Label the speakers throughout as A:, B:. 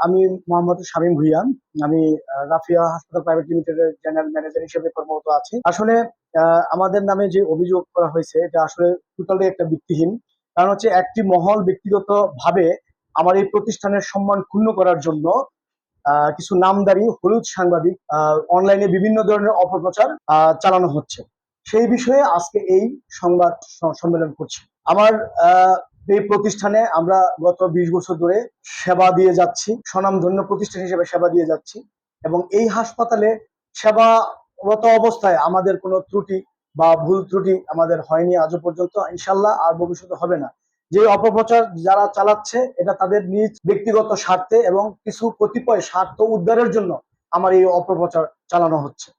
A: আমি মোহাম্মদ শামীম ভুঁইয়া। আমি রাফিয়া হাসপাতাল প্রাইভেট লিমিটেডের জেনারেল ম্যানেজার হিসেবে কর্মরত আছি। আসলে আমাদের নামে যে অভিযোগ করা হয়েছে এটা আসলে টোটালি একটা ভিত্তিহীন। কারণ হচ্ছে একটি মহল ব্যক্তিগত ভাবে আমার এই প্রতিষ্ঠানের সম্মান ক্ষুণ্ণ করার জন্য কিছু নামদারি হলুদ সাংবাদিক অনলাইনে বিভিন্ন ধরনের অপপ্রচার চালানো হচ্ছে। সেই বিষয়ে আজকে এই সংবাদ সম্মেলন করছি। আমার এই প্রতিষ্ঠানে আমরা গত 20 বছর ধরে সেবা দিয়ে যাচ্ছি, স্বনামধন্য প্রতিষ্ঠান হিসেবে সেবা দিয়ে যাচ্ছি, এবং এই হাসপাতালে সেবারত অবস্থায় আমাদের কোনো ত্রুটি বা ভুল ত্রুটি আমাদের হয়নি আজও পর্যন্ত, ইনশাল্লাহ আর ভবিষ্যতে হবে না। যে অপপ্রচার যারা চালাচ্ছে এটা তাদের নিজ ব্যক্তিগত স্বার্থে এবং কিছু কতিপয় স্বার্থ উদ্ধারের জন্য আমার এই অপপ্রচার চালানো হচ্ছে।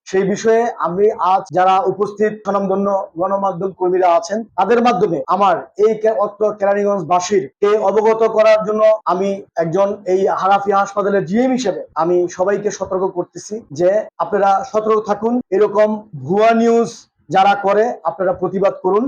A: সেই বিষয়ে আমি আজ যারা উপস্থিত স্বনামধন্য গণমাধ্যম কর্মীরা আছেন তাদের মাধ্যমে আমার এই অত্র কেরানীগঞ্জ বাসীর কে অবগত করার জন্য আমি একজন এই রাফিয়া হাসপাতালের জিএম হিসেবে আমি সবাইকে সতর্ক করতেছি যে আপনারা সতর্ক থাকুন। এরকম ভুয়া নিউজ যারা করে আপনারা প্রতিবাদ করুন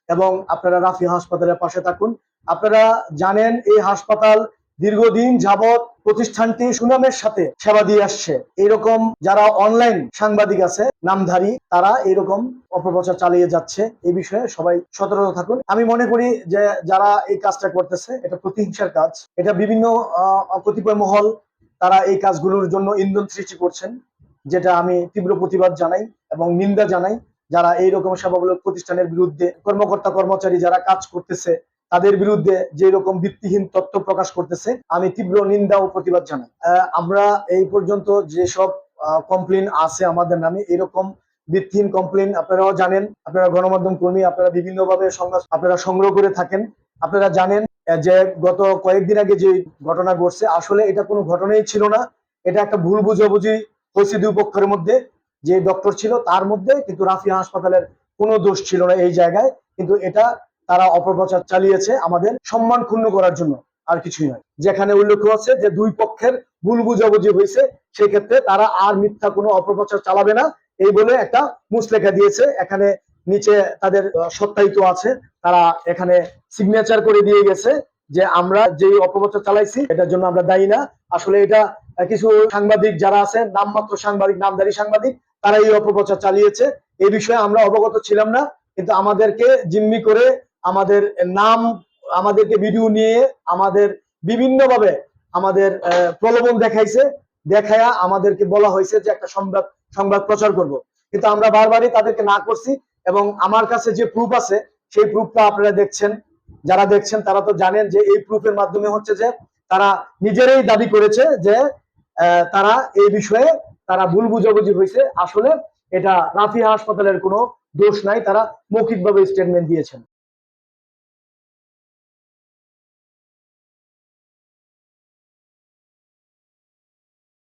A: এবং আপনারা রাফিয়া হাসপাতালের পাশে থাকুন। আপনারা জানেন এই হাসপাতাল দীর্ঘদিন যাবৎ প্রতিষ্ঠানটি সুনামের সাথে সেবা দিয়ে আসছে। এরকম যারা অনলাইন সাংবাদিক আছে নামধারী তারা এরকম অপপ্রচার চালিয়ে যাচ্ছে। এই বিষয়ে সবাই সতর্ক থাকুন। আমি মনে করি যে যারা এই কাজটা করতেছে এটা প্রতিহিংসার কাজ। এটা বিভিন্ন কতিপয় মহল তারা এই কাজগুলোর জন্য ইন্ধন সৃষ্টি করছেন, যেটা আমি তীব্র প্রতিবাদ জানাই এবং নিন্দা জানাই। যারা এইরকম সেবামূলক প্রতিষ্ঠানের বিরুদ্ধে কর্মকর্তা কর্মচারী যারা কাজ করতেছে তাদের বিরুদ্ধে যে রকম ভিত্তিহীন তথ্য প্রকাশ করতেছে আমি তীব্র নিন্দা ও প্রতিবাদ জানাই। আমরা এই পর্যন্ত যেসব কমপ্লেন আছে আমাদের নামে এরকম ভিত্তিহীন কমপ্লেন আপনারাও জানেন, আপনারা গণমাধ্যম কর্মী, আপনারা বিভিন্নভাবে সংবাদ আপনারা সংগ্রহ করে থাকেন। আপনারা জানেন যে গত কয়েকদিন আগে যে ঘটনা ঘটছে আসলে এটা কোনো ঘটনাই ছিল না। এটা একটা ভুল বুঝাবুঝি হয়েছে দুই পক্ষের মধ্যে। যে ডক্টর ছিল তার মধ্যে, কিন্তু রাফিয়া হাসপাতালের কোনো দোষ ছিল না এই জায়গায়। কিন্তু এটা তারা অপপ্রচার চালিয়েছে আমাদের সম্মান ক্ষুণ্ণ করার জন্য, আর কিছুই নয়। যেখানে উল্লেখ আছে যে দুই পক্ষের ভুল বুঝাবুঝি হয়েছে সেক্ষেত্রে তারা আর মিথ্যা কোনো অপপ্রচার চালাবে না এই বলে একটা মুচলেখা দিয়েছে। এখানে নিচে তাদের সত্যায়িত আছে, তারা এখানে সিগনেচার করে দিয়ে গেছে যে আমরা যে অপপ্রচার চালাইছি এটার জন্য আমরা দায়ী না। আসলে এটা কিছু সাংবাদিক যারা আছে নামমাত্র সাংবাদিক, নামধারী সাংবাদিক, তারা এই অপপ্রচার চালিয়েছে। এই বিষয়ে আমরা অবগত ছিলাম না, কিন্তু আমাদেরকে জিম্মি করে আমাদের নাম, আমাদেরকে ভিডিও নিয়ে আমাদের বিভিন্নভাবে আমাদের প্রলোভন দেখাইছে। দেখায়া আমাদেরকে বলা হয়েছে যে একটা সংবাদ প্রচার করব, কিন্তু আমরা বারবারই তাদেরকে না করছি। এবং আমার কাছে যে প্রুফ আছে সেই প্রুফটা আপনারা দেখছেন, যারা দেখছেন তারা তো জানেন যে এই প্রুফের মাধ্যমে হচ্ছে যে তারা নিজেরাই দাবি করেছে যে তারা এই বিষয়ে তারা ভুল বুঝাবুঝি হয়েছে। আসলে এটা রাফিয়া হাসপাতালের কোনো দোষ নাই, তারা মৌখিকভাবে স্টেটমেন্ট দিয়েছেন।